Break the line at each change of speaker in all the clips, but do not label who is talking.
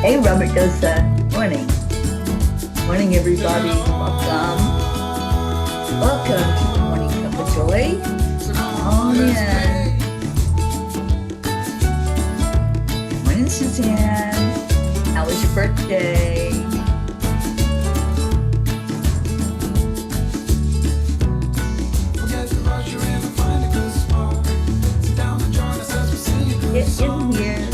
Hey, Robert Dosa. Morning. Morning, everybody. Welcome. Welcome to the Morning Cuppa JoY. Come on in. Morning, Suzanne. How was your birthday? Get in here.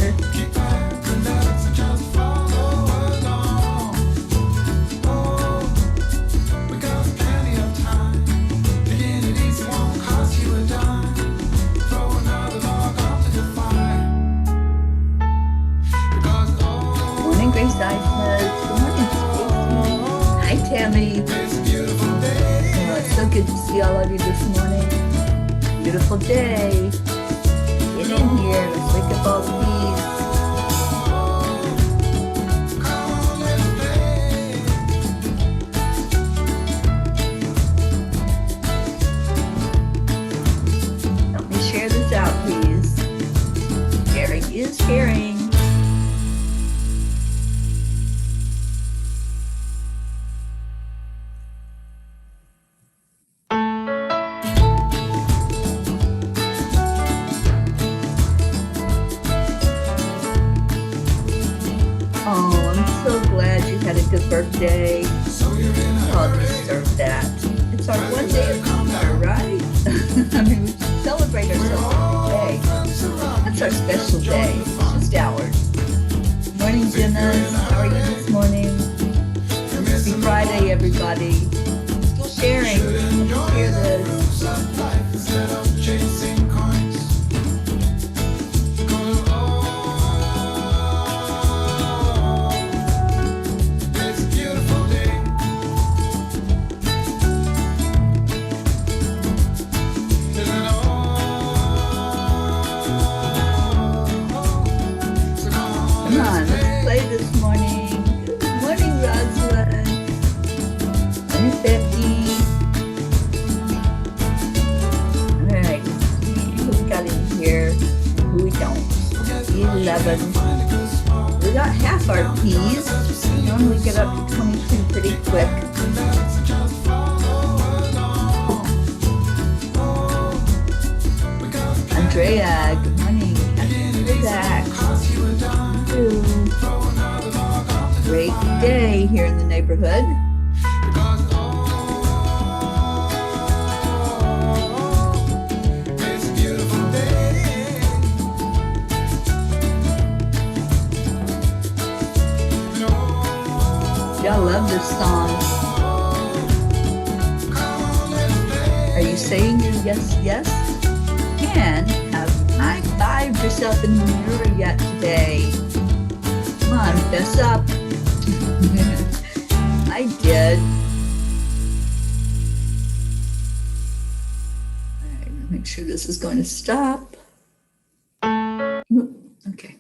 Morning, Grace Isaac. Good morning, Stacy. Hi, Tammy. Oh, it's so good to see all of you this morning. Beautiful day. Get in here. Let's wake up all the bees. Help me share this out, please. Sharing is caring. Oh, I'm so glad you had a good birthday. Oh, deserve that. It's our one day of summer, right? I mean, we should celebrate ourselves every day. That's our special day. It's just ours. Morning, Jenna. How are you this morning? Happy Friday, everybody. Still sharing. Let's share this. Come on, let's play this morning. Good morning, Rosalind. Morning, Becky. All right, let's see who we got in here, who we don't. 11. We got half our P's. We normally get up to 22 pretty quick. Andrea, good morning. Happy to be back. Great day here in the neighborhood. Y'all love this song. Are you saying your yes, yes? And have high-fived yourself in the mirror yet today? Come on, fess up. I did. All right, make sure this is going to stop. Okay.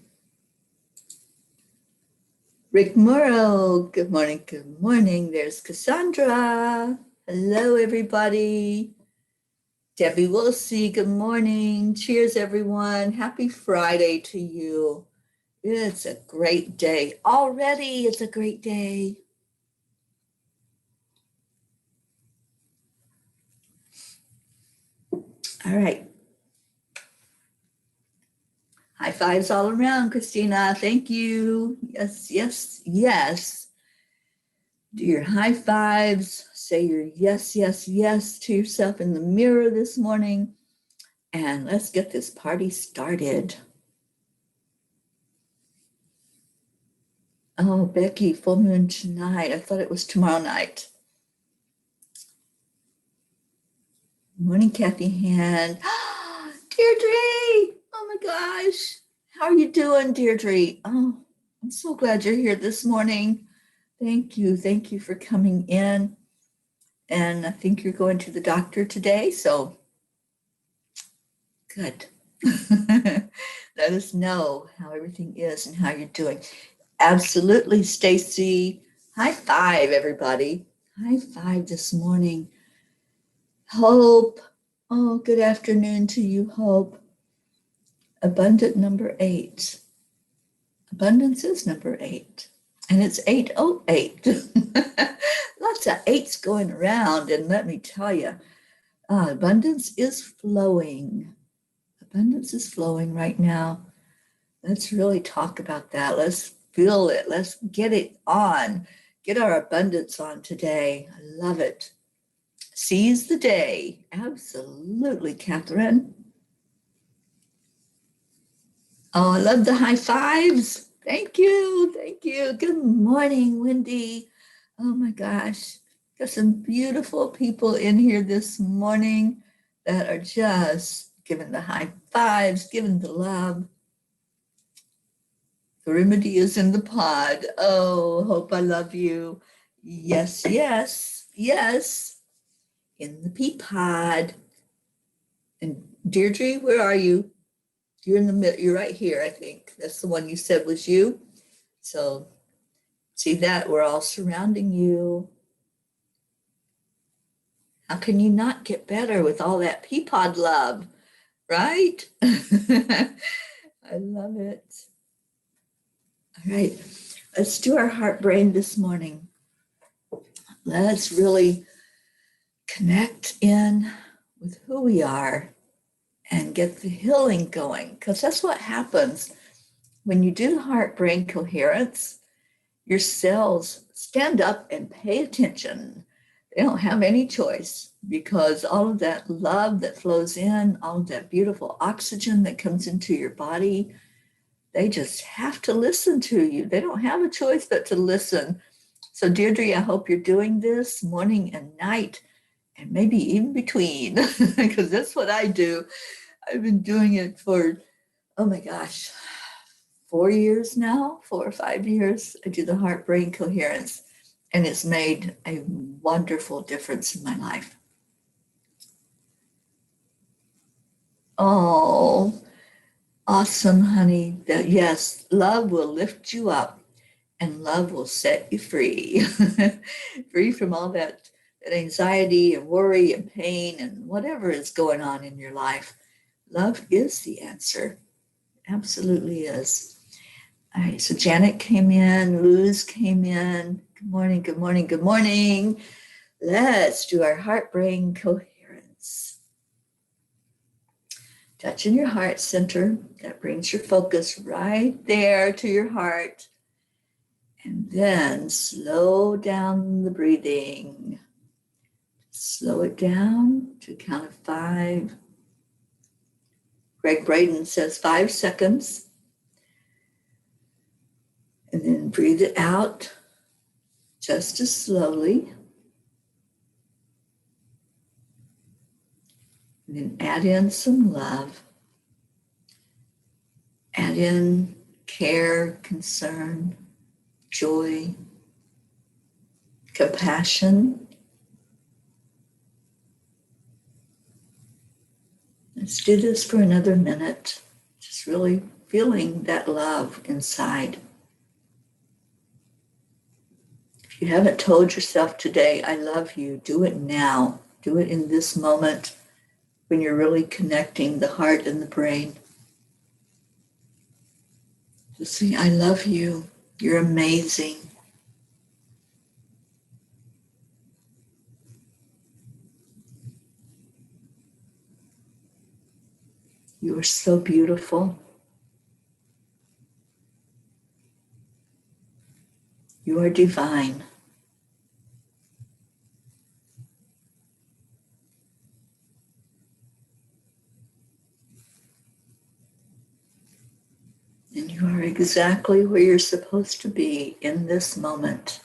Rick Morrow, good morning, good morning. There's Cassandra. Hello, everybody. Debbie Wilsey, good morning. Cheers, everyone. Happy Friday to you. It's a great day. Already, it's a great day. All right. High fives all around, Christina. Thank you. Yes, yes, yes. Do your high fives. Say your yes, yes, yes to yourself in the mirror this morning. And let's get this party started. Oh, Becky, full moon tonight. I thought it was tomorrow night. Morning, Kathy Hand. Deirdre! Oh my gosh. How are you doing, Deirdre? Oh, I'm so glad you're here this morning. Thank you. Thank you for coming in. And I think you're going to the doctor today, so good. Let us know how everything is and how you're doing. Absolutely, Stacy. High five, everybody. High five this morning. Hope. Oh, good afternoon to you, Hope. Abundant number 8. Abundance is number 8. And it's 808. Lots of eights going around. And let me tell you, abundance is flowing. Abundance is flowing right now. Let's really talk about that. Let's feel it. Let's get it on. Get our abundance on today. I love it. Seize the day. Absolutely, Catherine. Oh, I love the high fives. Thank you. Thank you. Good morning, Wendy. Oh my gosh. Got some beautiful people in here this morning that are just giving the high fives, giving the love. The remedy is in the pod. Oh, hope I love you. Yes, yes, yes. In the pea pod. And Deirdre, where are you? You're in the middle. You're right here, I think. That's the one you said was you. So see that? We're all surrounding you. How can you not get better with all that pea pod love, right? I love it. All right, let's do our heart brain this morning. Let's really connect in with who we are and get the healing going, because that's what happens when you do heart brain coherence. Your cells stand up and pay attention. They don't have any choice, because all of that love that flows in, all of that beautiful oxygen that comes into your body, they just have to listen to you. They don't have a choice but to listen. So Deirdre, I hope you're doing this morning and night, and maybe even between, because that's what I do. I've been doing it for, oh my gosh, 4 years now, 4 or 5 years. I do the heart brain coherence, and it's made a wonderful difference in my life. Oh, awesome, honey. That, yes, love will lift you up and love will set you free. Free from all that anxiety and worry and pain and whatever is going on in your life. Love is the answer. Absolutely is. All right, so Janet came in, Luz came in. Good morning, good morning, good morning. Let's do our heart brain coherence. Touching your heart center, that brings your focus right there to your heart. And then slow down the breathing. Slow it down to a count of 5. Greg Braden says 5 seconds. And then breathe it out just as slowly. And then add in some love. Add in care, concern, joy, compassion. Let's do this for another minute. Just really feeling that love inside. If you haven't told yourself today, I love you, do it now. Do it in this moment when you're really connecting the heart and the brain. Just say, I love you. You're amazing. You are so beautiful. You are divine. And you are exactly where you're supposed to be in this moment.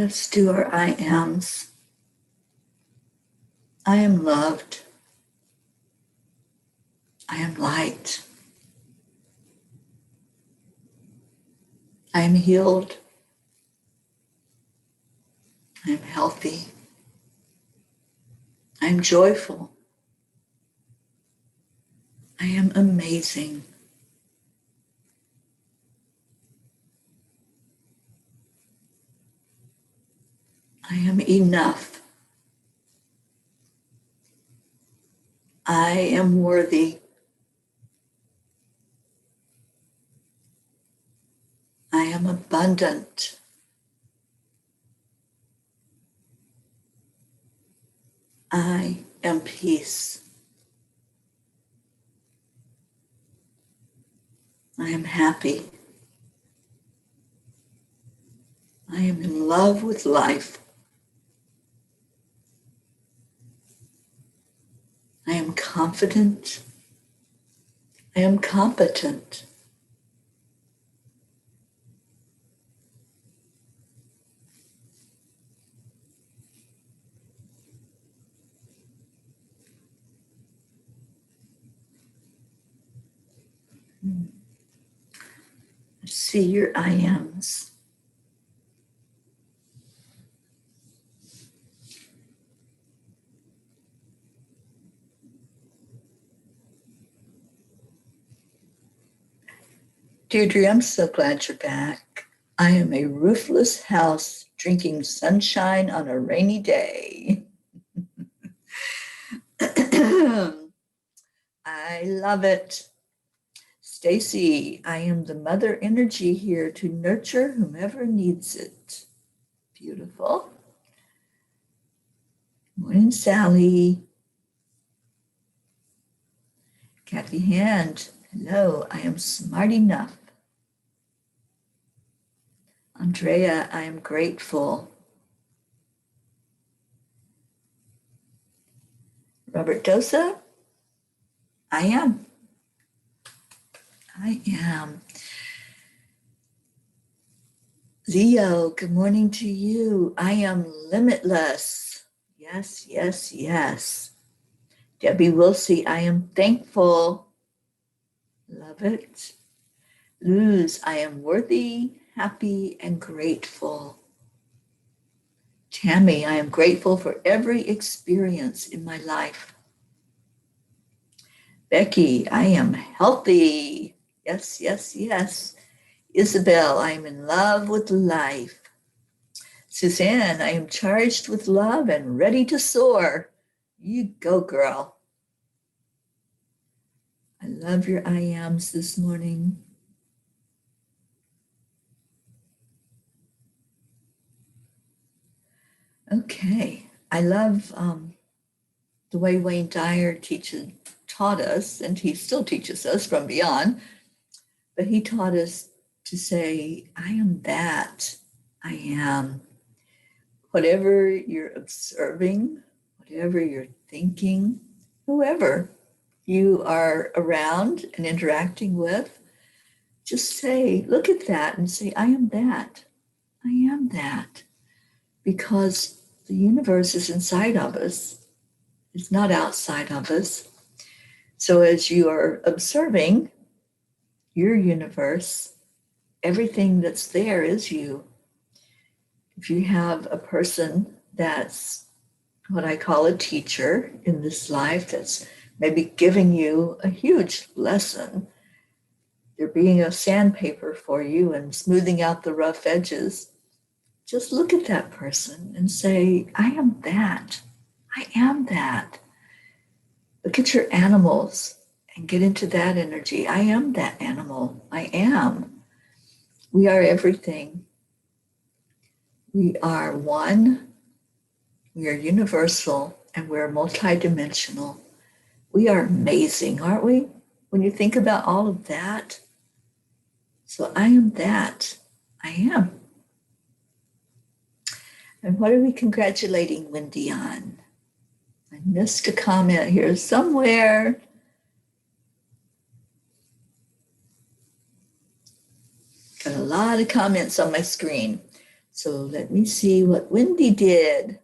let's do our I ams. I am loved. I am light. I am healed. I am healthy. I am joyful. I am amazing. I am enough. I am worthy. I am abundant. I am peace. I am happy. I am in love with life. I am confident. I am competent. See your I ams. Deirdre, I'm so glad you're back. I am a roofless house drinking sunshine on a rainy day. I love it. Stacy, I am the mother energy here to nurture whomever needs it. Beautiful. Morning, Sally. Kathy Hand, hello, I am smart enough. Andrea, I am grateful. Robert Dosa, I am. I am. Leo, good morning to you. I am limitless. Yes, yes, yes. Debbie Wilsey, I am thankful. Love it. Luz, I am worthy, happy, and grateful. Tammy, I am grateful for every experience in my life. Becky, I am healthy. Yes, yes, yes. Isabel, I am in love with life. Suzanne, I am charged with love and ready to soar. You go, girl. I love your I ams this morning. Okay. I love the way Wayne Dyer taught us, and he still teaches us from beyond, but he taught us to say, I am that. I am. Whatever you're observing, whatever you're thinking, whoever you are around and interacting with, just say, look at that and say, I am that. I am that. Because the universe is inside of us. It's not outside of us. So as you are observing your universe, everything that's there is you. If you have a person that's what I call a teacher in this life, that's maybe giving you a huge lesson, they're being a sandpaper for you and smoothing out the rough edges, just look at that person and say, I am that. I am that. Look at your animals and get into that energy. I am that animal. I am. We are everything. We are one. We are universal, and we're multidimensional. We are amazing, aren't we? When you think about all of that. So I am that. I am. And what are we congratulating Wendy on? I missed a comment here somewhere. Got a lot of comments on my screen. So let me see what Wendy did.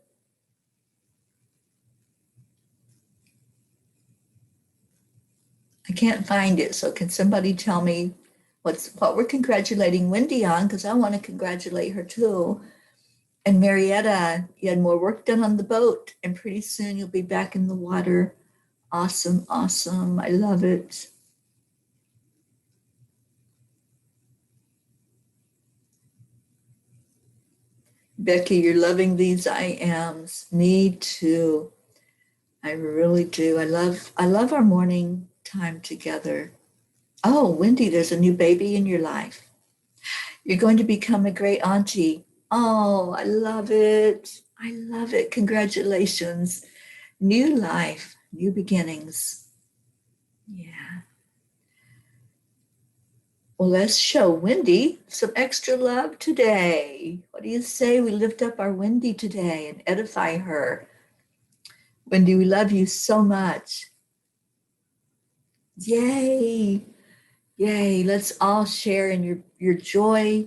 I can't find it, so can somebody tell me what we're congratulating Wendy on? Because I want to congratulate her too. And Marietta, you had more work done on the boat, and pretty soon you'll be back in the water. Awesome, awesome. I love it. Becky, you're loving these I ams. Me too. I really do. I love our morning time together. Oh, Wendy, there's a new baby in your life. You're going to become a great auntie. Oh, I love it. I love it. Congratulations. New life, new beginnings. Yeah. Well, let's show Wendy some extra love today. What do you say we lift up our Wendy today and edify her? Wendy, we love you so much. Yay. Yay. Let's all share in your joy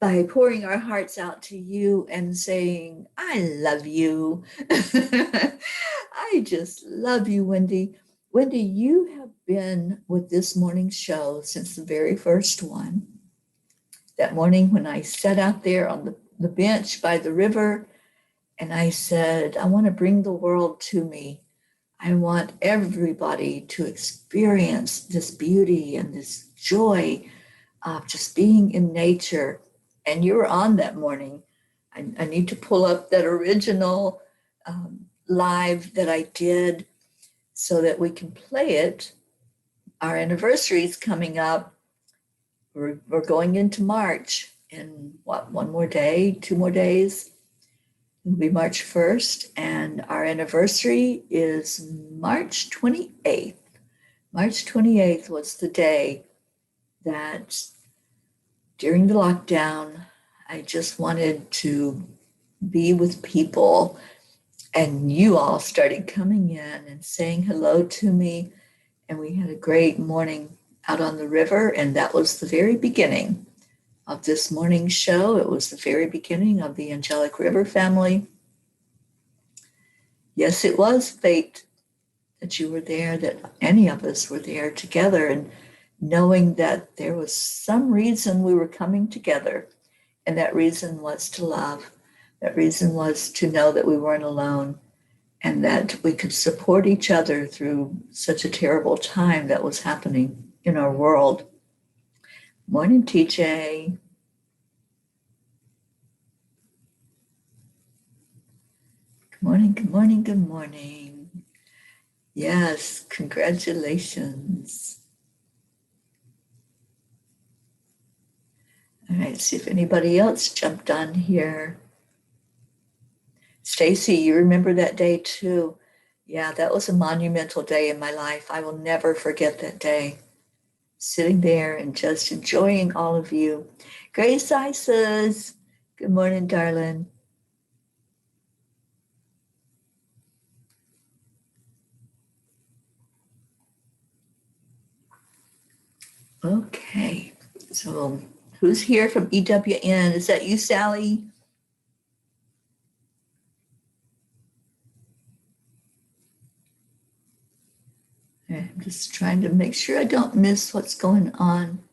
by pouring our hearts out to you and saying, I love you. I just love you, Wendy. Wendy, you have been with this morning's show since the very first one. That morning when I sat out there on the bench by the river and I said, I want to bring the world to me. I want everybody to experience this beauty and this joy of just being in nature. And you were on that morning. I need to pull up that original live that I did so that we can play it. Our anniversary is coming up. We're going into March in one more day, 2 more days. It'll be March 1st, and our anniversary is March 28th. March 28th was the day that during the lockdown, I just wanted to be with people, and you all started coming in and saying hello to me, and we had a great morning out on the river, and that was the very beginning of this morning's show. It was the very beginning of the Angelic River Family. Yes, it was fate that you were there, that any of us were there together, and knowing that there was some reason we were coming together, and that reason was to love. That reason was to know that we weren't alone and that we could support each other through such a terrible time that was happening in our world. Morning, TJ. Good morning, good morning, good morning. Yes, congratulations. All right, see if anybody else jumped on here. Stacy, you remember that day too? Yeah, that was a monumental day in my life. I will never forget that day. Sitting there and just enjoying all of you. Grace Isis, good morning, darling. Okay, so who's here from EWN? Is that you, Sally? I'm just trying to make sure I don't miss what's going on.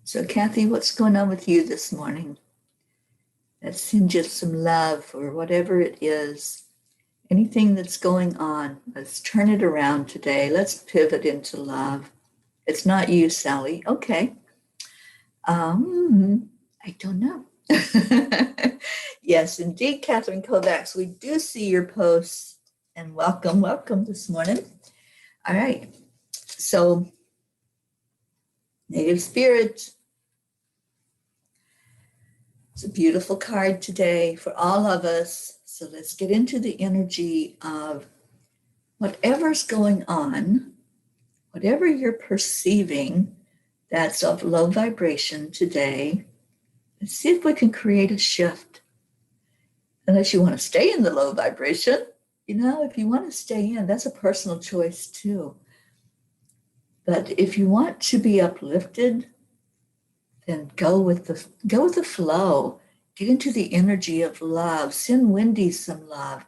So Kathy, what's going on with you this morning? Let's send you some love or whatever it is. Anything that's going on, let's turn it around today. Let's pivot into love. It's not you, Sally. Okay. I don't know. Yes, indeed, Catherine Kovacs, we do see your posts, and welcome this morning. All right, so Native Spirit. It's a beautiful card today for all of us. So let's get into the energy of whatever's going on, whatever you're perceiving that's of low vibration today. Let's see if we can create a shift. Unless you want to stay in the low vibration, if you want to stay in, that's a personal choice too. But if you want to be uplifted, then go with the flow. Get into the energy of love. Send Wendy some love.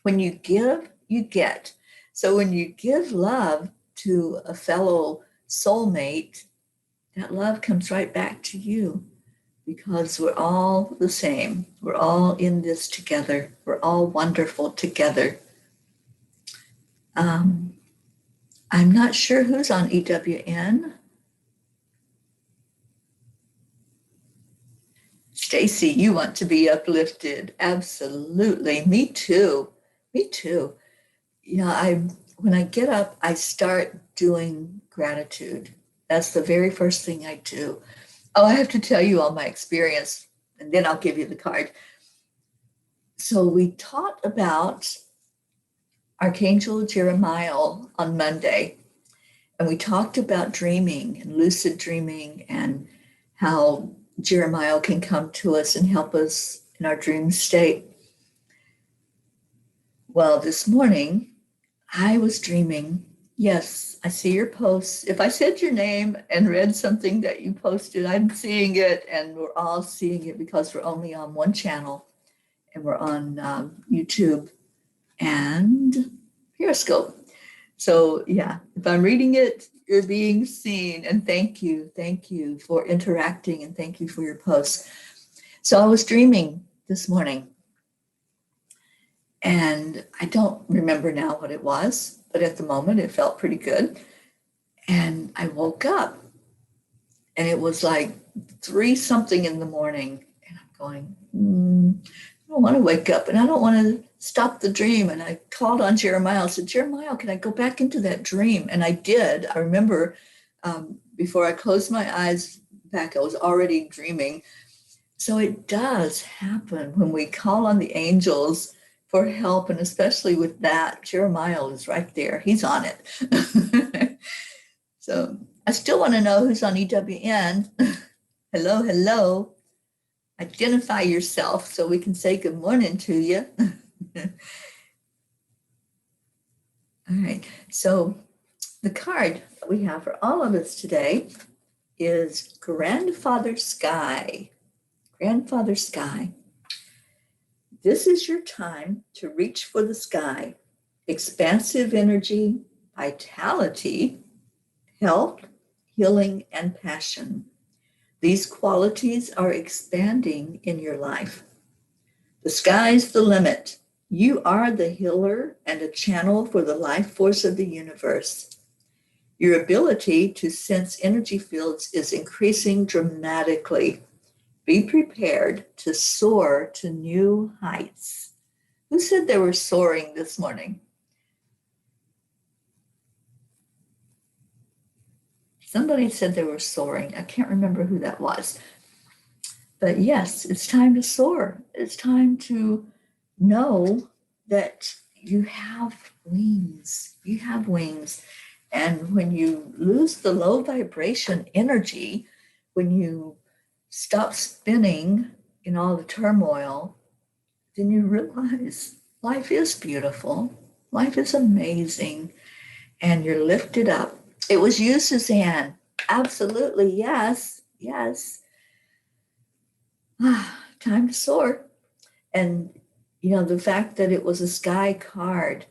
When you give, you get. So when you give love to a fellow soulmate, that love comes right back to you, because we're all the same. We're all in this together. We're all wonderful together. I'm not sure who's on EWN. Stacy, you want to be uplifted. Absolutely. Me too. Me too. When I get up, I start doing gratitude. That's the very first thing I do. Oh, I have to tell you all my experience, and then I'll give you the card. So we taught about Archangel Jeremiah on Monday, and we talked about dreaming and lucid dreaming and how Jeremiah can come to us and help us in our dream state. Well, this morning I was dreaming. Yes, I see your posts. If I said your name and read something that you posted, I'm seeing it, and we're all seeing it because we're only on one channel, and we're on YouTube and Periscope. So yeah, if I'm reading it, you're being seen, and thank you for interacting, and thank you for your posts. So I was dreaming this morning, and I don't remember now what it was, but at the moment it felt pretty good. And I woke up, and it was like 3 something in the morning, and I'm going, I don't want to wake up, and I don't want to stop the dream. And I called on Jeremiah. I said, Jeremiah, can I go back into that dream? And I did. I remember before I closed my eyes back, I was already dreaming. So it does happen when we call on the angels for help, and especially with that, Jeremiah is right there. He's on it. So I still want to know who's on EWN. Hello, hello. Identify yourself so we can say good morning to you. All right, so the card that we have for all of us today is Grandfather Sky. Grandfather Sky. This is your time to reach for the sky. Expansive energy, vitality, health, healing, and passion. These qualities are expanding in your life. The sky's the limit. You are the healer and a channel for the life force of the universe. Your ability to sense energy fields is increasing dramatically. Be prepared to soar to new heights. Who said they were soaring this morning? Somebody said they were soaring. I can't remember who that was. But yes, it's time to soar. It's time to know that you have wings. You have wings. And when you lose the low vibration energy, when you stop spinning in all the turmoil, then you realize life is beautiful. Life is amazing. And you're lifted up. It was you, Suzanne. Absolutely, yes, yes. Time to soar. And, the fact that it was a sky card,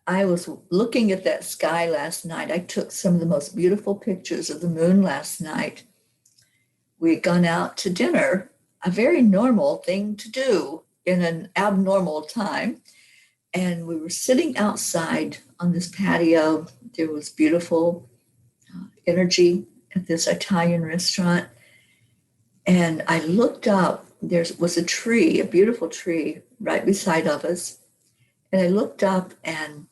I was looking at that sky last night. I took some of the most beautiful pictures of the moon last night. We had gone out to dinner, a very normal thing to do in an abnormal time. And we were sitting outside on this patio. There was beautiful energy at this Italian restaurant. And I looked up, there was a tree, a beautiful tree right beside of us. And I looked up, and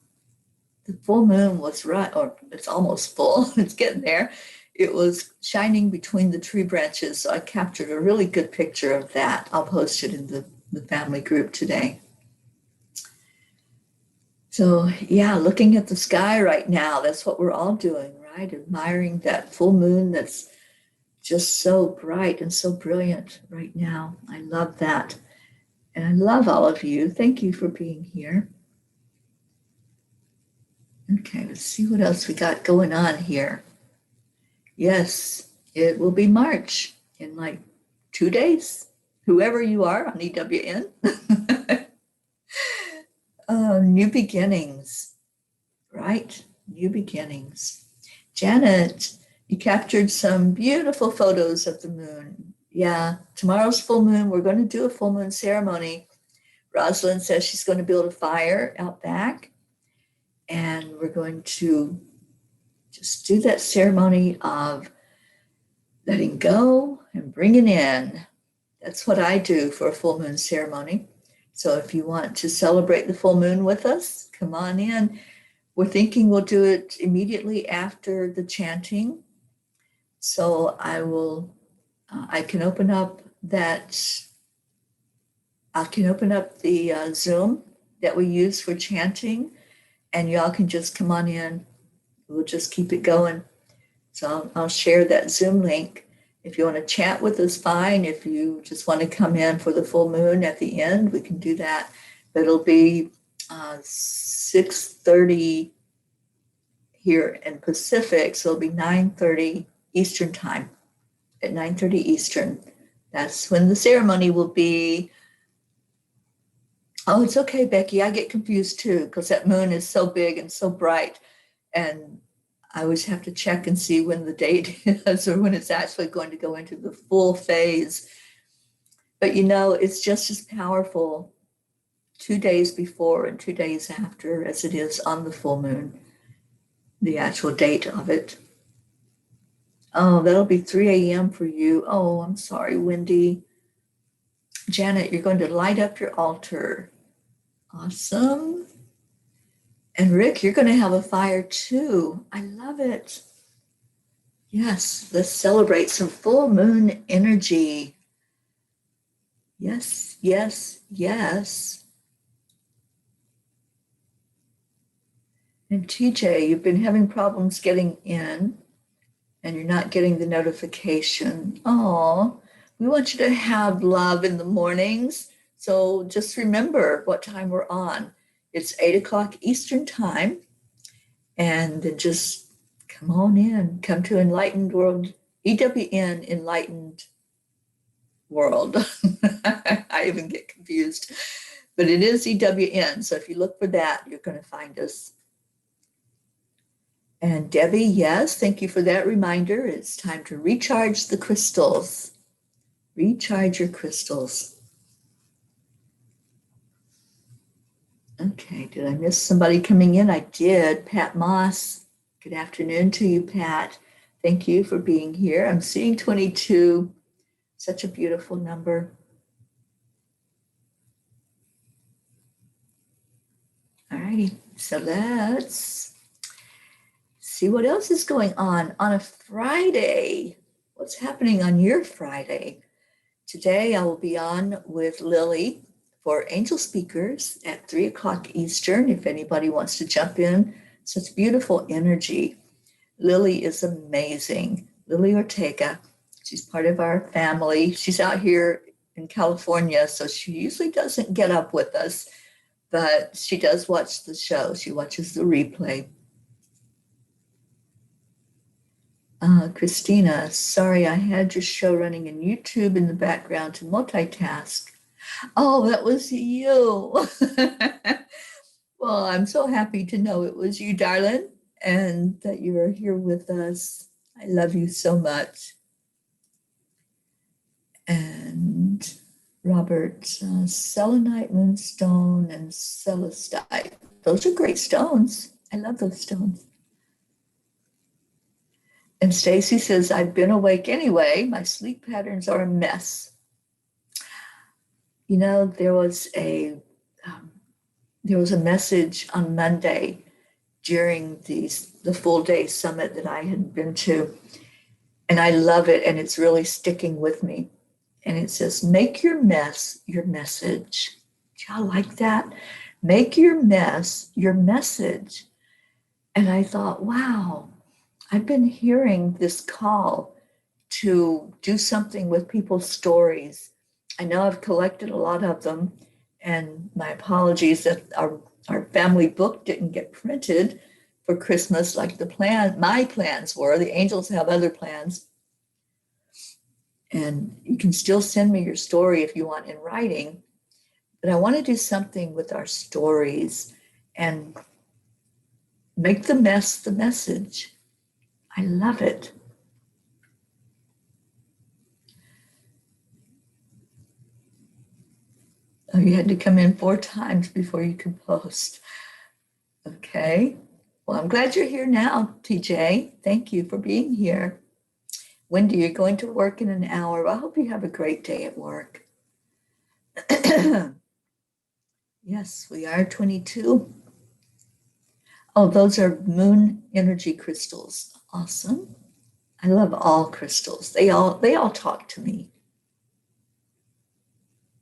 the full moon was right, or it's almost full, it's getting there. It was shining between the tree branches. So I captured a really good picture of that. I'll post it in the family group today. So yeah, looking at the sky right now, that's what we're all doing, right? Admiring that full moon that's just so bright and so brilliant right now. I love that. And I love all of you. Thank you for being here. Okay, let's see what else we got going on here. Yes, it will be March in like 2 days. Whoever you are on EWN. New beginnings, right? New beginnings. Janet, you captured some beautiful photos of the moon. Yeah, tomorrow's full moon. We're going to do a full moon ceremony. Rosalind says she's going to build a fire out back, and we're going to just do that ceremony of letting go and bringing in. That's what I do for a full moon ceremony. So if you want to celebrate the full moon with us, come on in. We're thinking we'll do it immediately after the chanting. So I can open up the Zoom that we use for chanting, and y'all can just come on in. We'll just keep it going. So I'll share that Zoom link. If you want to chat with us, fine. If you just want to come in for the full moon at the end, we can do that. But it'll be 6:30 here in Pacific, so it'll be 9:30 Eastern time. At 9:30 Eastern, that's when the ceremony will be. Oh, it's okay, Becky. I get confused too because that moon is so big and so bright, and I always have to check and see when the date is or when it's actually going to go into the full phase. But it's just as powerful 2 days before and 2 days after as it is on the full moon, the actual date of it. Oh, that'll be 3 a.m. for you. Oh, I'm sorry, Wendy. Janet, you're going to light up your altar. Awesome. And Rick, you're going to have a fire too. I love it. Yes, let's celebrate some full moon energy. Yes, yes, yes. And TJ, you've been having problems getting in and you're not getting the notification. Oh, we want you to have love in the mornings. So just remember what time we're on. It's 8 o'clock Eastern time. And then just come on in. Come to Enlightened World, EWN Enlightened World. I even get confused. But it is EWN. So if you look for that, you're going to find us. And Debbie, yes, thank you for that reminder. It's time to recharge the crystals. Recharge your crystals. Okay, did I miss somebody coming in? I did. Pat Moss. Good afternoon to you, Pat. Thank you for being here. I'm seeing 22. Such a beautiful number. All righty, so let's see what else is going on a Friday. What's happening on your Friday? Today I will be on with Lily for Angel Speakers at 3 o'clock Eastern, if anybody wants to jump in. Such beautiful energy. Lily is amazing. Lily Ortega. She's part of our family. She's out here in California, so she usually doesn't get up with us, but she does watch the show. She watches the replay. Christina, sorry, I had your show running in YouTube in the background to multitask. Oh, that was you. Well, I'm so happy to know it was you, darling, and that you are here with us. I love you so much. And Robert, selenite, moonstone, and celestite. Those are great stones. I love those stones. And Stacy says, I've been awake anyway. My sleep patterns are a mess. There was a message on Monday during the full day summit that I had been to, and I love it, and it's really sticking with me. And it says, make your mess your message. Do y'all like that? Make your mess your message. And I thought, wow, I've been hearing this call to do something with people's stories. I know I've collected a lot of them, and my apologies that our family book didn't get printed, for Christmas, like my plans were. The angels have other plans. And you can still send me your story if you want in writing. But I want to do something with our stories and make the mess the message. I love it. Oh, you had to come in 4 times before you could post. Okay. Well, I'm glad you're here now, TJ. Thank you for being here. Wendy, you're going to work in an hour. I hope you have a great day at work. Yes, we are 22. Oh, those are moon energy crystals. Awesome. I love all crystals. They all talk to me.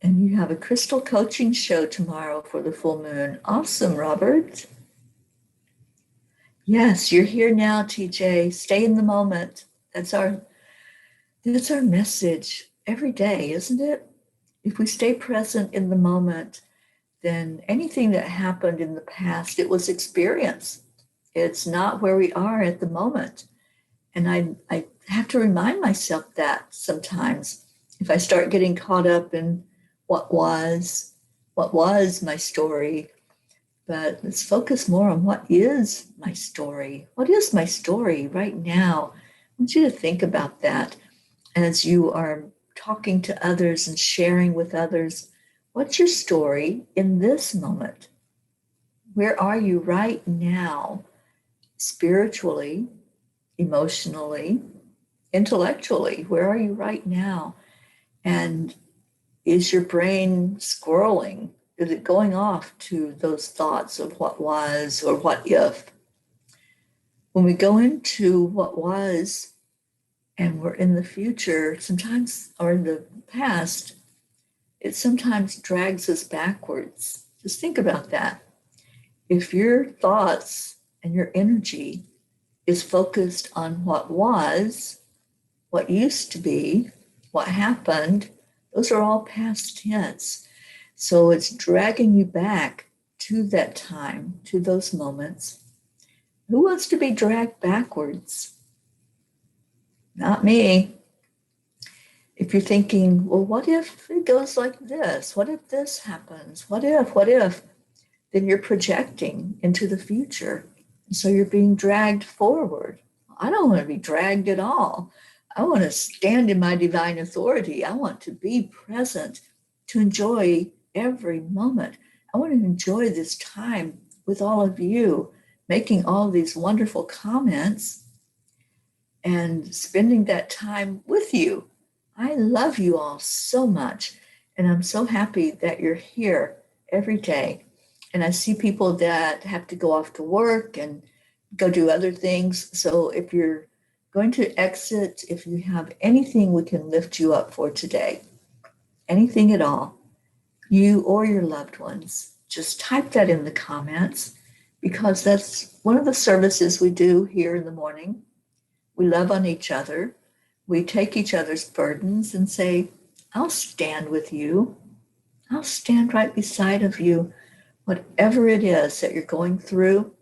And you have a crystal coaching show tomorrow for the full moon. Awesome, Robert. Yes, you're here now, TJ. Stay in the moment. That's our message every day, isn't it? If we stay present in the moment, then anything that happened in the past, it was experience. It's not where we are at the moment. And I have to remind myself that sometimes if I start getting caught up in what was my story, but let's focus more on what is my story. What is my story right now? I want you to think about that as you are talking to others and sharing with others. What's your story in this moment? Where are you right now? Spiritually, emotionally, intellectually, where are you right now? And is your brain squirreling? Is it going off to those thoughts of what was or what if? When we go into what was and we're in the future, sometimes, or in the past, it sometimes drags us backwards. Just think about that. If your thoughts and your energy is focused on what was, what used to be, what happened, those are all past tense. So it's dragging you back to that time, to those moments. Who wants to be dragged backwards? Not me. If you're thinking, well, what if it goes like this? What if this happens? What if? Then you're projecting into the future. So you're being dragged forward. I don't want to be dragged at all. I want to stand in my divine authority. I want to be present, to enjoy every moment. I want to enjoy this time with all of you, making all these wonderful comments and spending that time with you. I love you all so much. And I'm so happy that you're here every day. And I see people that have to go off to work and go do other things. So if you're going to exit, if you have anything we can lift you up for today, anything at all, you or your loved ones, just type that in the comments, because that's one of the services we do here in the morning. We love on each other. We take each other's burdens and say, I'll stand with you. I'll stand right beside of you. Whatever it is that you're going through,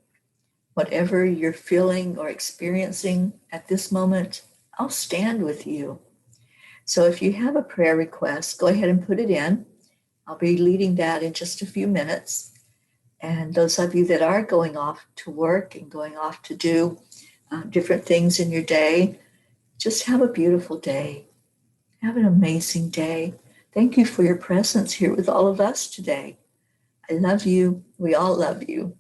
whatever you're feeling or experiencing at this moment, I'll stand with you. So if you have a prayer request, go ahead and put it in. I'll be leading that in just a few minutes. And those of you that are going off to work and going off to do different things in your day, just have a beautiful day. Have an amazing day. Thank you for your presence here with all of us today. I love you. We all love you.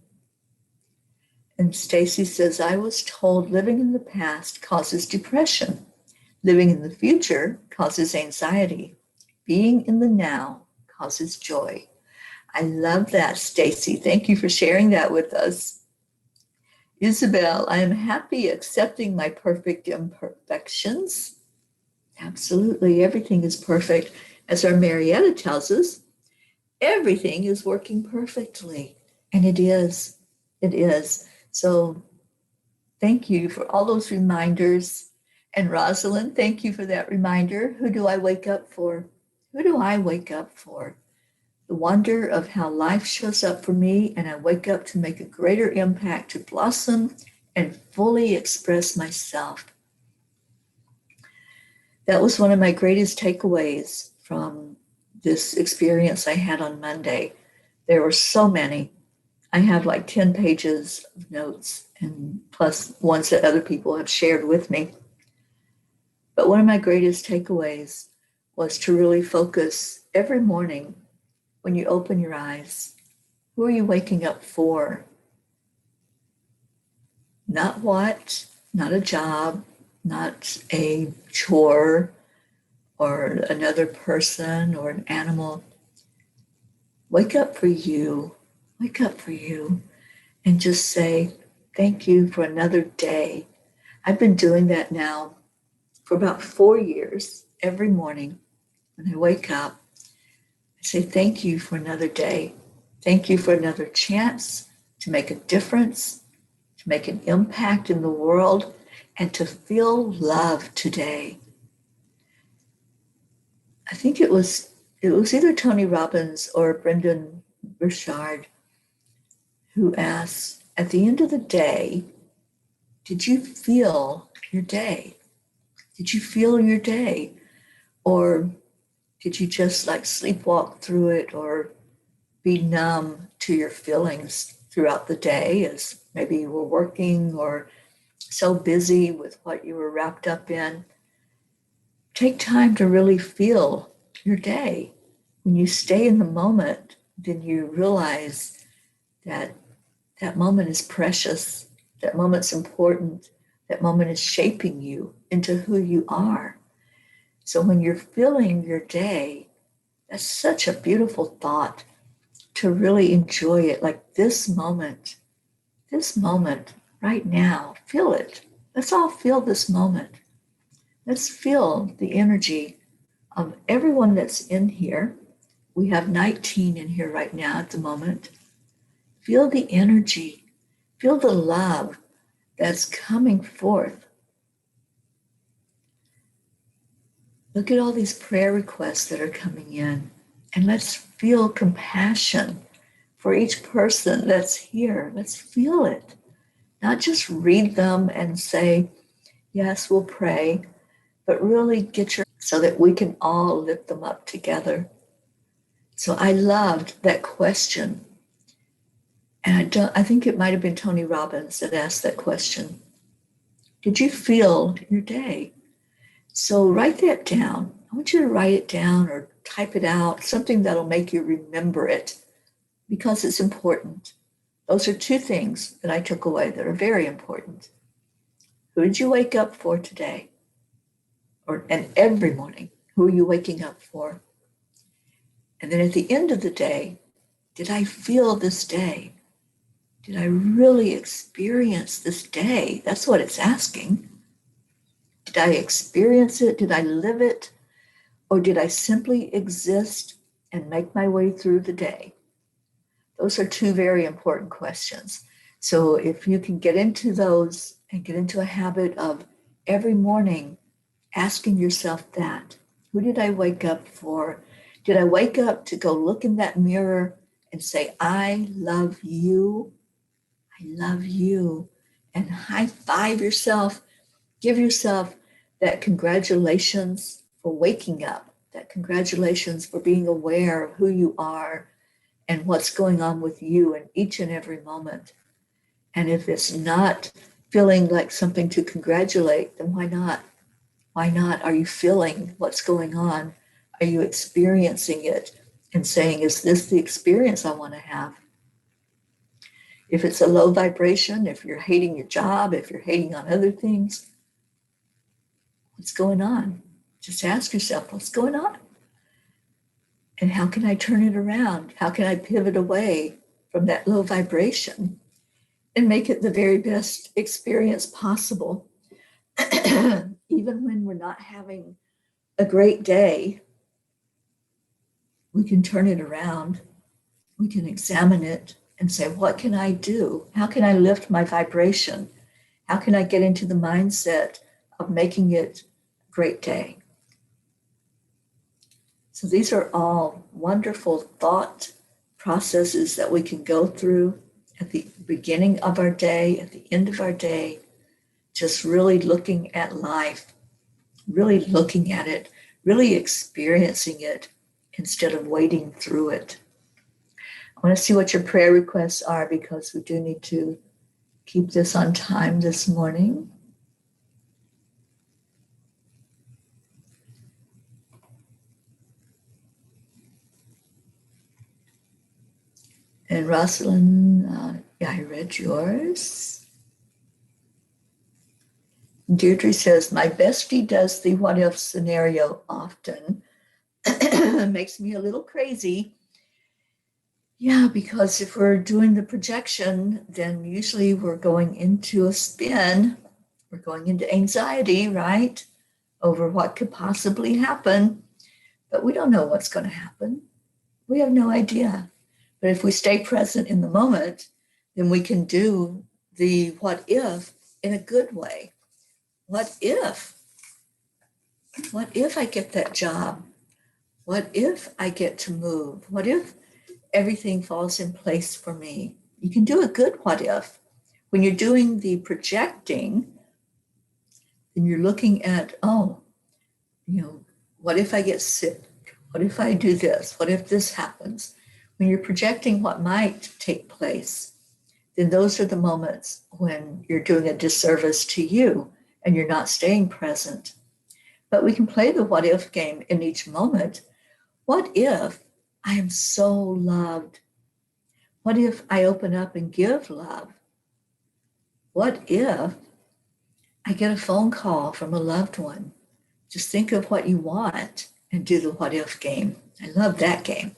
And Stacy says, I was told living in the past causes depression. Living in the future causes anxiety. Being in the now causes joy. I love that, Stacy. Thank you for sharing that with us. Isabel, I am happy accepting my perfect imperfections. Absolutely, everything is perfect. As our Marietta tells us, everything is working perfectly. And it is. It is. So thank you for all those reminders. And Rosalind, thank you for that reminder. Who do I wake up for? Who do I wake up for? the wonder of how life shows up for me, and I wake up to make a greater impact, to blossom and fully express myself. That was one of my greatest takeaways from this experience I had on Monday. There were so many. I have like 10 pages of notes, and plus ones that other people have shared with me. But one of my greatest takeaways was to really focus every morning when you open your eyes. Who are you waking up for? Not what, not a job, not a chore or another person or an animal. Wake up for you. Wake up for you and just say, thank you for another day. I've been doing that now for about 4 years. Every morning when I wake up, I say, thank you for another day. Thank you for another chance to make a difference, to make an impact in the world, and to feel love today. I think it was either Tony Robbins or Brendan Burchard who asked, at the end of the day, did you feel your day? Did you feel your day? Or did you just like sleepwalk through it or be numb to your feelings throughout the day, as maybe you were working or so busy with what you were wrapped up in? Take time to really feel your day. When you stay in the moment, then you realize that that moment is precious, that moment's important, that moment is shaping you into who you are. So when you're feeling your day, that's such a beautiful thought, to really enjoy it. Like this moment right now, feel it. Let's all feel this moment. Let's feel the energy of everyone that's in here. We have 19 in here right now at the moment. Feel the energy, feel the love that's coming forth. Look at all these prayer requests that are coming in, and let's feel compassion for each person that's here. Let's feel it. Not just read them and say, yes, we'll pray, but really get your, so that we can all lift them up together. So I loved that question. And I think it might have been Tony Robbins that asked that question. Did you feel your day? So write that down. I want you to write it down or type it out, something that'll make you remember it, because it's important. Those are two things that I took away that are very important. Who did you wake up for today? And every morning, who are you waking up for? And then at the end of the day, did I feel this day? Did I really experience this day? That's what it's asking. Did I experience it? Did I live it? Or did I simply exist and make my way through the day? Those are two very important questions. So if you can get into those and get into a habit of every morning asking yourself that, who did I wake up for? Did I wake up to go look in that mirror and say, I love you? I love you. And high five yourself. Give yourself that congratulations for waking up, that congratulations for being aware of who you are and what's going on with you in each and every moment. And if it's not feeling like something to congratulate, then why not? Why not? Are you feeling what's going on? Are you experiencing it and saying, is this the experience I want to have? If it's a low vibration, if you're hating your job, if you're hating on other things, what's going on? Just ask yourself, what's going on? And how can I turn it around? How can I pivot away from that low vibration and make it the very best experience possible? Even when we're not having a great day, we can turn it around. We can examine it and say, what can I do? How can I lift my vibration? How can I get into the mindset of making it a great day? So these are all wonderful thought processes that we can go through at the beginning of our day, at the end of our day, just really looking at life, really looking at it, really experiencing it instead of wading through it. I want to see what your prayer requests are because we do need to keep this on time this morning. And Rosalind, yeah, I read yours. Deirdre says, my bestie does the what if scenario often. Makes me a little crazy. Yeah, because if we're doing the projection, then usually we're going into a spin. We're going into anxiety, right? Over what could possibly happen. But we don't know what's going to happen. We have no idea. But if we stay present in the moment, then we can do the what if in a good way. What if? What if I get that job? What if I get to move? What if everything falls in place for me? You can do a good what if. When you're doing the projecting, then you're looking at, what if I get sick? What if I do this? What if this happens? When you're projecting what might take place, then those are the moments when you're doing a disservice to you and you're not staying present. But we can play the what if game in each moment. What if I am so loved? What if I open up and give love? What if I get a phone call from a loved one? Just think of what you want and do the what if game. I love that game.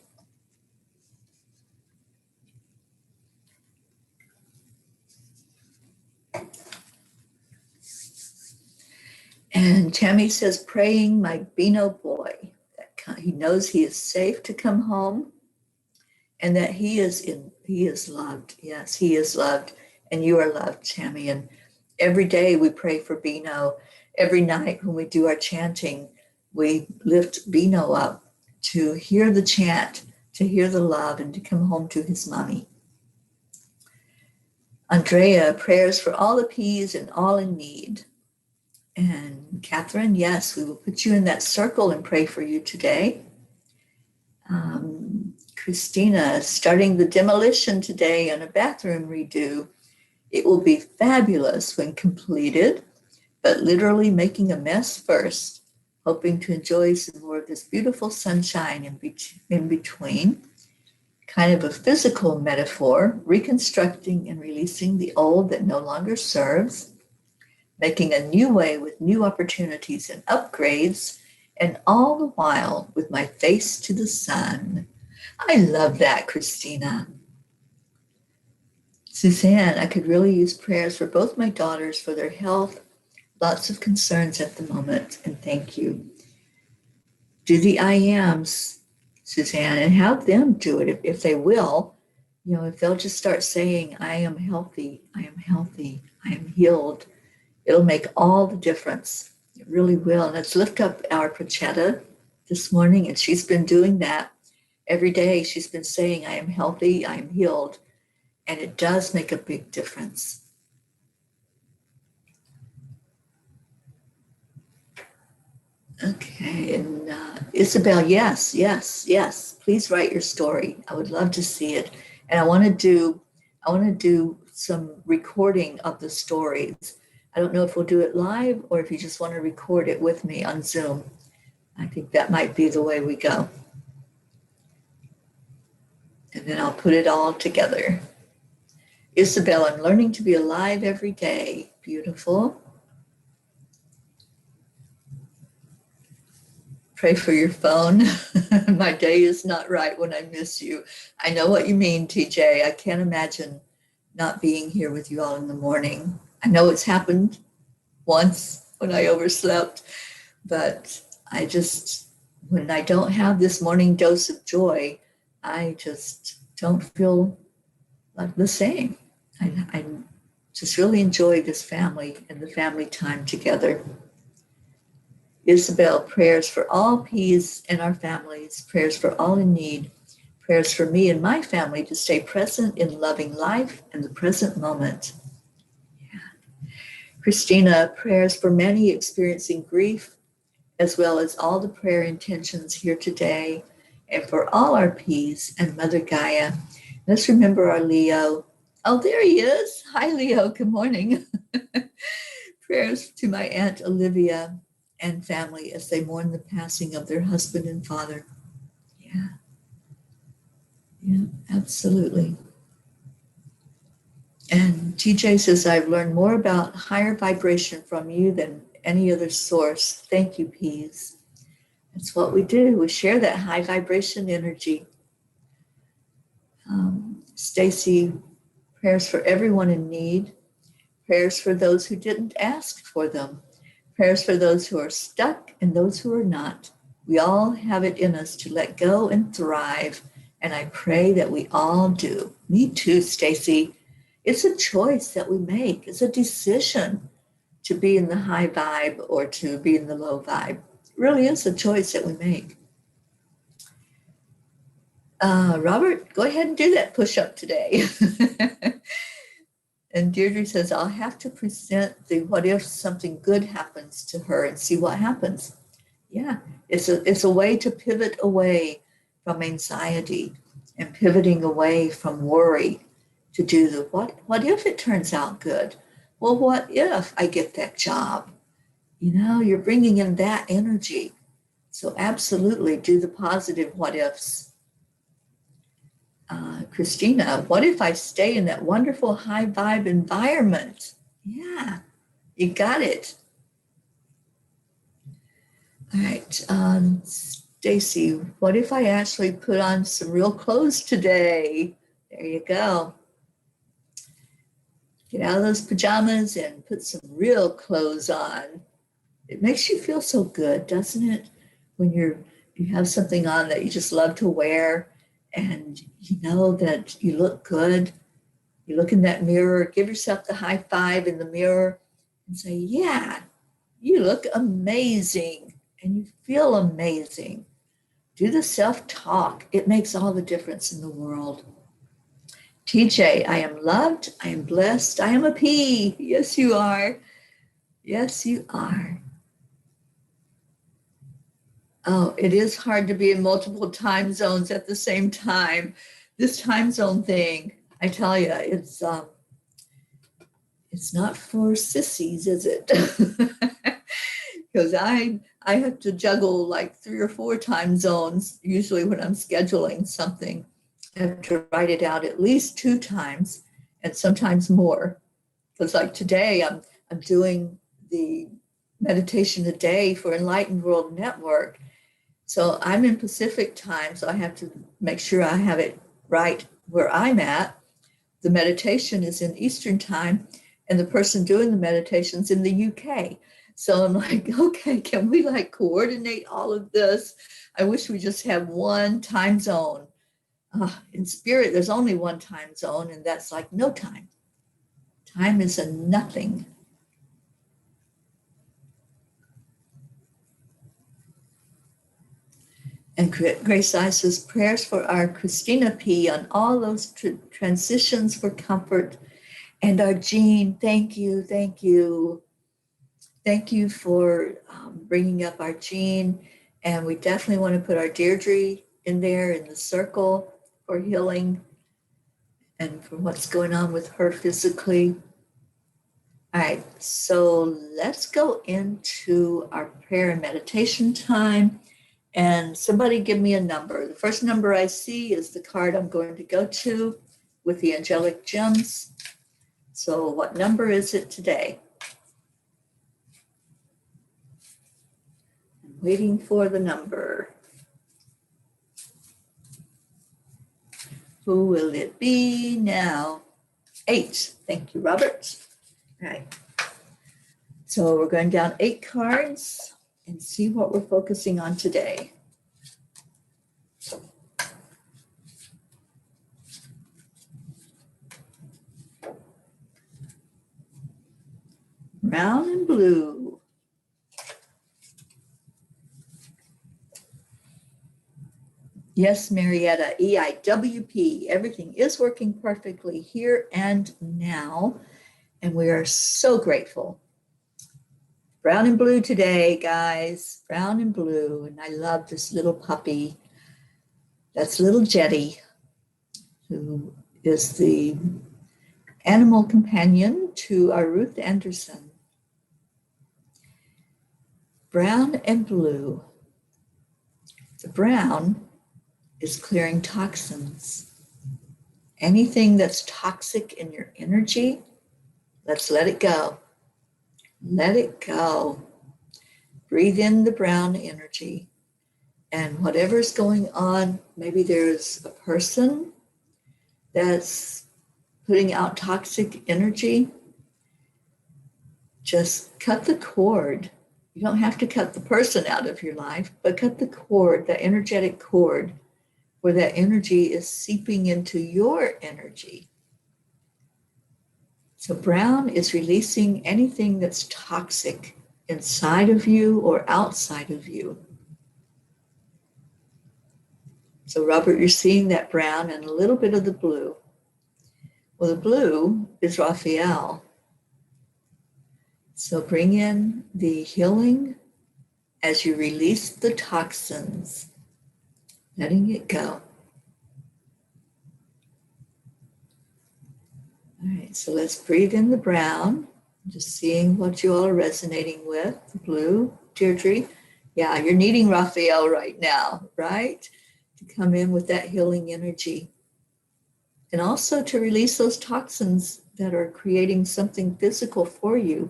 And Tammy says, praying my Beano boy, that he knows he is safe to come home and that he is loved. Yes, he is loved and you are loved, Tammy. And every day we pray for Beano. Every night when we do our chanting, we lift Beano up to hear the chant, to hear the love, and to come home to his mommy. Andrea, prayers for all the P's and all in need. And Catherine, yes, we will put you in that circle and pray for you today. Christina, starting the demolition today on a bathroom redo. It will be fabulous when completed, but literally making a mess first, hoping to enjoy some more of this beautiful sunshine in between. Kind of a physical metaphor, reconstructing and releasing the old that no longer serves, making a new way with new opportunities and upgrades, and all the while with my face to the sun. I love that, Christina. Suzanne, I could really use prayers for both my daughters for their health. Lots of concerns at the moment, and thank you. Do the I ams, Suzanne, and have them do it if they will. If they'll just start saying, I am healthy, I am healthy, I am healed, it'll make all the difference. It really will. Let's lift up our Prachetta this morning, and she's been doing that every day. She's been saying, I am healthy, I am healed, and it does make a big difference. Okay, and Isabel, yes. Please write your story. I would love to see it, and I want to do some recording of the stories. I don't know if we'll do it live or if you just want to record it with me on Zoom. I think that might be the way we go. And then I'll put it all together. Isabel, I'm learning to be alive every day. Beautiful. Pray for your phone. My day is not right when I miss you. I know what you mean, TJ. I can't imagine not being here with you all in the morning. I know it's happened once when I overslept, but when I don't have this morning dose of joy, I just don't feel like the same. I just really enjoy this family and the family time together. Isabel, prayers for all peace in our families, prayers for all in need, prayers for me and my family to stay present in loving life and the present moment. Christina, prayers for many experiencing grief, as well as all the prayer intentions here today, and for all our peace and Mother Gaia. Let's remember our Leo. Oh, there he is. Hi, Leo. Good morning. Prayers to my Aunt Olivia and family as they mourn the passing of their husband and father. Yeah, absolutely. And TJ says, I've learned more about higher vibration from you than any other source. Thank you, Peas. That's what we do. We share that high vibration energy. Stacy, prayers for everyone in need. Prayers for those who didn't ask for them. Prayers for those who are stuck and those who are not. We all have it in us to let go and thrive. And I pray that we all do. Me too, Stacy. It's a choice that we make. It's a decision to be in the high vibe or to be in the low vibe. It really is a choice that we make. Robert, go ahead and do that push-up today. And Deirdre says, I'll have to present the what if something good happens to her and see what happens. Yeah, it's a way to pivot away from anxiety and pivoting away from worry to do the what if it turns out good? Well, what if I get that job? You're bringing in that energy. So absolutely do the positive what ifs. Christina, what if I stay in that wonderful high vibe environment? Yeah, you got it. All right, Stacy, what if I actually put on some real clothes today? There you go. Get out of those pajamas and put some real clothes on. It makes you feel so good, doesn't it? When you have something on that you just love to wear and you know that you look good. You look in that mirror, give yourself the high five in the mirror and say, yeah, you look amazing and you feel amazing. Do the self-talk. It makes all the difference in the world. TJ, I am loved. I am blessed. I am a P. Yes, you are. Yes, you are. Oh, it is hard to be in multiple time zones at the same time. This time zone thing, I tell you, it's not for sissies, is it? Because I have to juggle like 3 or 4 time zones usually when I'm scheduling something. I have to write it out at least 2 times and sometimes more. Because like today, I'm doing the meditation a day for Enlightened World Network. So I'm in Pacific time, so I have to make sure I have it right where I'm at. The meditation is in Eastern time, and the person doing the meditation's in the UK. So I'm like, okay, can we like coordinate all of this? I wish we just had one time zone. In spirit, there's only one time zone, and that's like no time. Time is a nothing. And Grace I says, prayers for our Christina P. on all those transitions for comfort. And our Jean, thank you, thank you. Thank you for bringing up our Jean. And we definitely want to put our Deirdre in there in the circle for healing and for what's going on with her physically. All right, so let's go into our prayer and meditation time. And somebody give me a number. The first number I see is the card I'm going to go to with the angelic gems. So what number is it today? I'm waiting for the number. Who will it be now? 8. Thank you, Robert. All right. So we're going down 8 cards and see what we're focusing on today. Brown and blue. Yes, Marietta, EIWP. Everything is working perfectly here and now. And we are so grateful. Brown and blue today, guys. Brown and blue. And I love this little puppy. That's little Jetty, who is the animal companion to our Ruth Anderson. Brown and blue. The brown is clearing toxins. Anything that's toxic in your energy, let's let it go. Let it go. Breathe in the brown energy. And whatever's going on, maybe there's a person that's putting out toxic energy, just cut the cord. You don't have to cut the person out of your life, but cut the cord, the energetic cord, where that energy is seeping into your energy. So brown is releasing anything that's toxic inside of you or outside of you. So Robert, you're seeing that brown and a little bit of the blue. Well, the blue is Raphael. So bring in the healing as you release the toxins, letting it go. All right, so let's breathe in the brown, just seeing what you all are resonating with. The blue, Deirdre. Yeah, you're needing Raphael right now, right? To come in with that healing energy. And also to release those toxins that are creating something physical for you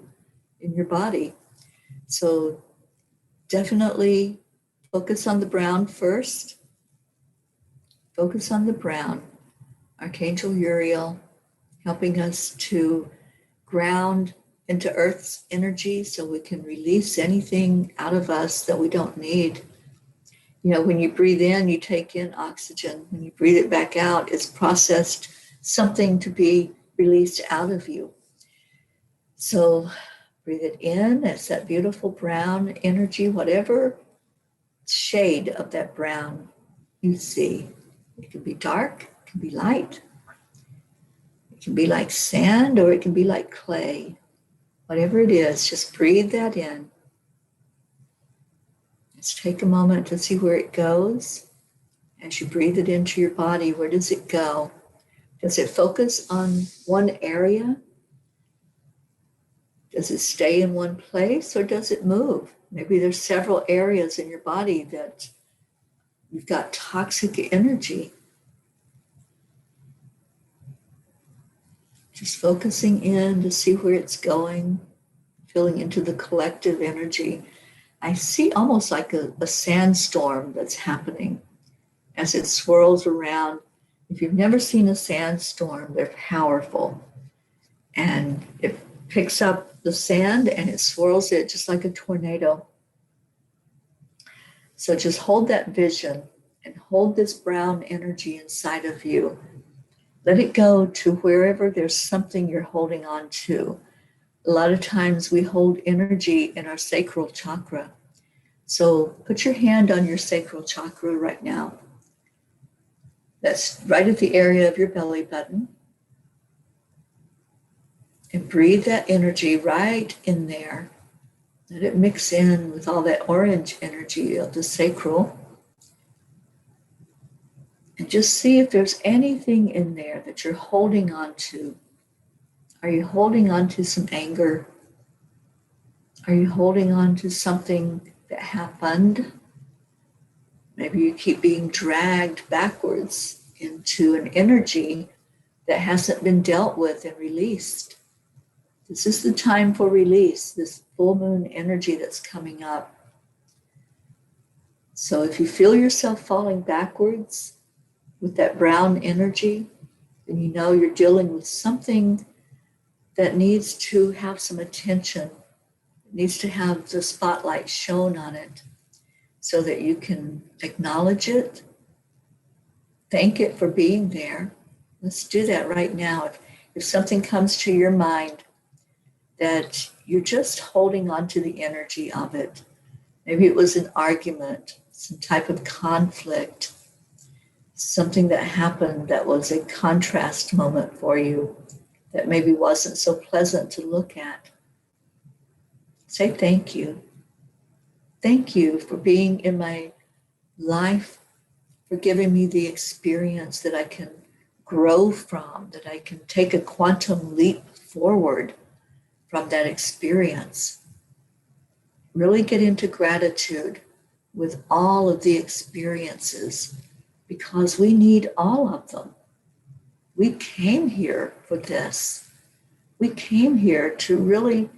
in your body. So definitely focus on the brown first. Focus on the brown. Archangel Uriel helping us to ground into Earth's energy so we can release anything out of us that we don't need. You know, when you breathe in, you take in oxygen. When you breathe it back out, it's processed something to be released out of you. So breathe it in. It's that beautiful brown energy, whatever shade of that brown you see. It can be dark, it can be light. It can be like sand or it can be like clay. Whatever it is, just breathe that in. Let's take a moment to see where it goes. As you breathe it into your body, where does it go? Does it focus on one area? Does it stay in one place or does it move? Maybe there's several areas in your body that you've got toxic energy. Just focusing in to see where it's going, feeling into the collective energy. I see almost like a sandstorm that's happening as it swirls around. If you've never seen a sandstorm, they're powerful. And it picks up the sand and it swirls it just like a tornado. So just hold that vision and hold this brown energy inside of you. Let it go to wherever there's something you're holding on to. A lot of times we hold energy in our sacral chakra. So put your hand on your sacral chakra right now. That's right at the area of your belly button. And breathe that energy right in there. Let it mix in with all that orange energy of the sacral. And just see if there's anything in there that you're holding on to. Are you holding on to some anger? Are you holding on to something that happened? Maybe you keep being dragged backwards into an energy that hasn't been dealt with and released. This is the time for release, this full moon energy that's coming up. So if you feel yourself falling backwards with that brown energy, then you know you're dealing with something that needs to have some attention. It needs to have the spotlight shown on it so that you can acknowledge it, thank it for being there. Let's do that right now. If something comes to your mind that you're just holding on to the energy of it, maybe it was an argument, some type of conflict, something that happened that was a contrast moment for you that maybe wasn't so pleasant to look at. Say thank you. Thank you for being in my life, for giving me the experience that I can grow from, that I can take a quantum leap forward from that experience. Really get into gratitude with all of the experiences because we need all of them. We came here for this. We came here to really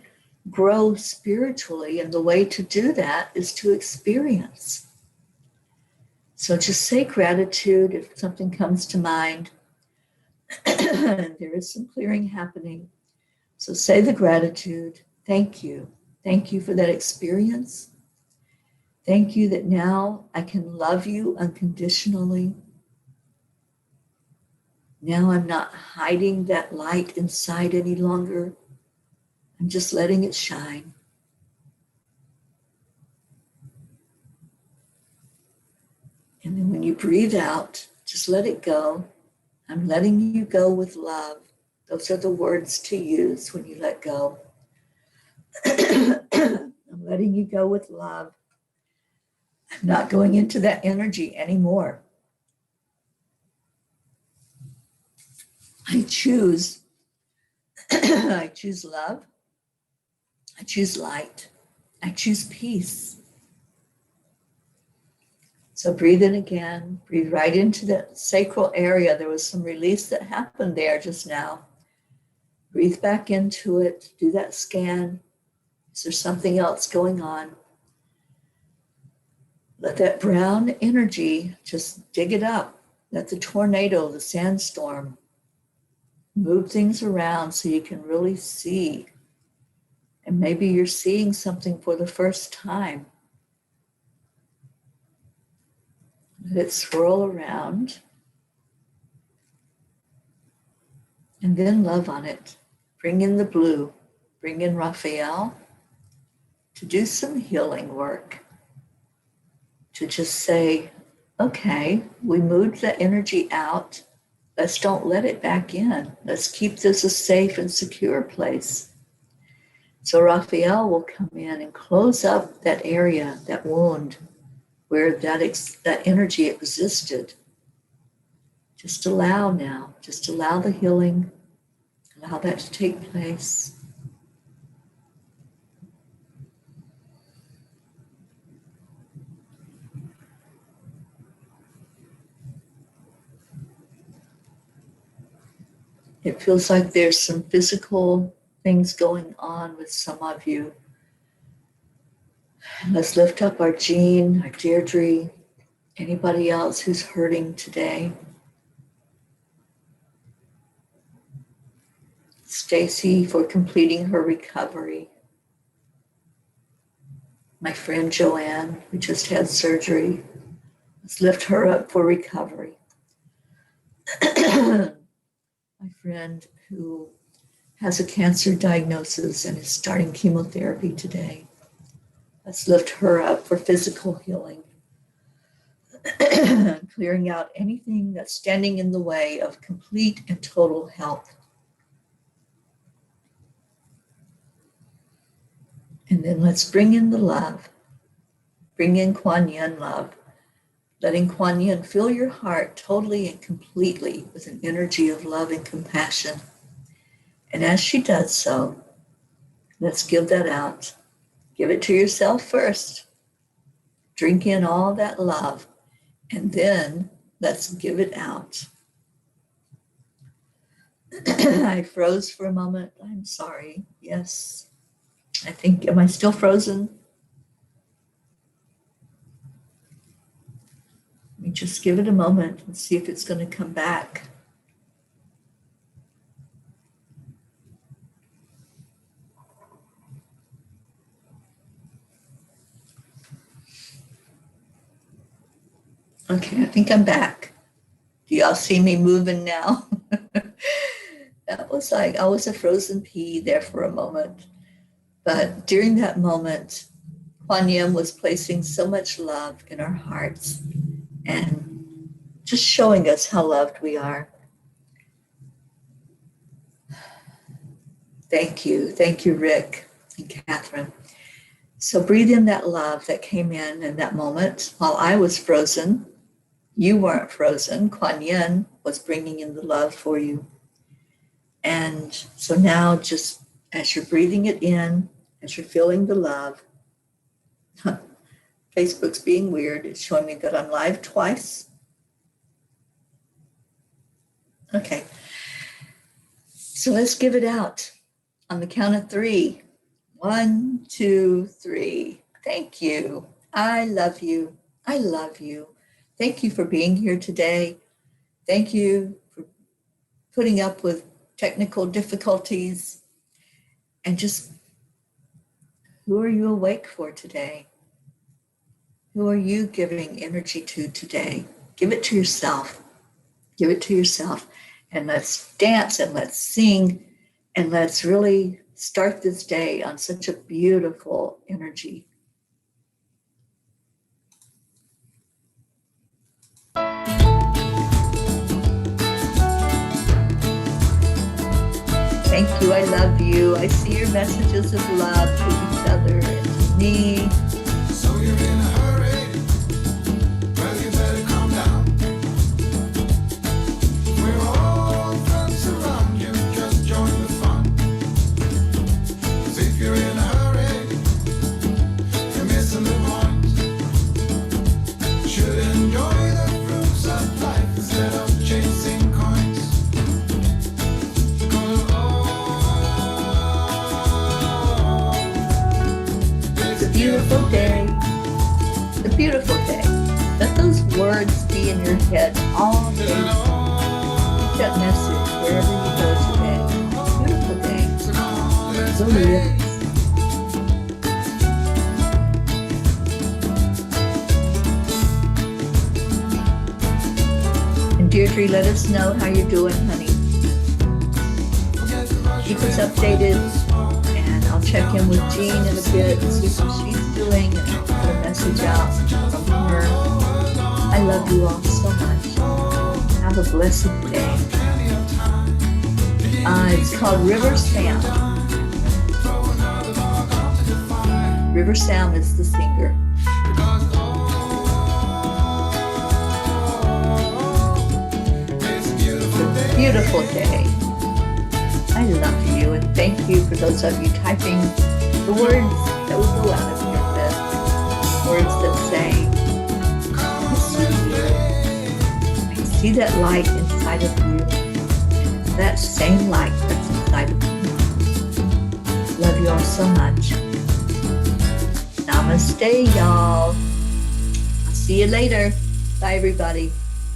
grow spiritually, and the way to do that is to experience. So just say gratitude if something comes to mind. There is some clearing happening. So say the gratitude. Thank you. Thank you for that experience. Thank you that now I can love you unconditionally. Now I'm not hiding that light inside any longer. I'm just letting it shine. And then when you breathe out, just let it go. I'm letting you go with love. Those are the words to use when you let go. I'm letting you go with love. I'm not going into that energy anymore. I choose. I choose love. I choose light. I choose peace. So breathe in again. Breathe right into that sacral area. There was some release that happened there just now. Breathe back into it. Do that scan. Is there something else going on? Let that brown energy just dig it up. Let the tornado, the sandstorm, move things around so you can really see. And maybe you're seeing something for the first time. Let it swirl around. And then love on it. Bring in the blue. Bring in Raphael to do some healing work. To just say, okay, we moved the energy out. Let's don't let it back in. Let's keep this a safe and secure place. So Raphael will come in and close up that area, that wound, where that energy existed. Just allow now. Just allow the healing. Allow that to take place. It feels like there's some physical things going on with some of you. Let's lift up our Jean, our Deirdre, anybody else who's hurting today. Stacy for completing her recovery. My friend Joanne, who just had surgery. Let's lift her up for recovery. My friend who has a cancer diagnosis and is starting chemotherapy today. Let's lift her up for physical healing. Clearing out anything that's standing in the way of complete and total health. And then let's bring in the love. Bring in Kuan Yin love. Letting Kuan Yin fill your heart totally and completely with an energy of love and compassion. And as she does so, let's give that out. Give it to yourself first. Drink in all that love. And then let's give it out. I froze for a moment. I'm sorry. Yes. I think, am I still frozen? Let me just give it a moment and see if it's going to come back. Okay, I think I'm back. Do y'all see me moving now? That was like, I was a frozen pea there for a moment. But during that moment, Kuan Yin was placing so much love in our hearts and just showing us how loved we are. Thank you. Thank you, Rick and Catherine. So breathe in that love that came in that moment while I was frozen. You weren't frozen. Kuan Yin was bringing in the love for you. And so now just as you're breathing it in, as you're feeling the love, Facebook's being weird. It's showing me that I'm live twice. Okay. So let's give it out on the count of 3. 1, 2, 3. Thank you. I love you. I love you. Thank you for being here today. Thank you for putting up with technical difficulties. And just, who are you awake for today? Who are you giving energy to today? Give it to yourself. Give it to yourself. And let's dance and let's sing and let's really start this day on such a beautiful energy. Thank you. I love you. I see your messages of love to each other and to me.
So you're in a hurry. Well, you better calm down. We're all friends around you. Just join the fun. 'Cause if you're in a hurry, you're missing the point. Should enjoy the fruits of life instead of chasing coins.
Beautiful day. It's a beautiful day. Let those words be in your head all day. Keep that message wherever you go today. Beautiful day. So live. And Deirdre, let us know how you're doing, honey. Keep us updated. I'll check in with Jean in a bit and see how she's doing and I'll put a message out from her. I love you all so much. Have a blessed day. It's called River Sam. River Sam is the singer. It's a beautiful day. I love you and thank you for those of you typing the words that will go out of your lips. Words that say, I see that light inside of you. It's that same light that's inside of me. Love you all so much. Namaste, y'all. I'll see you later. Bye, everybody.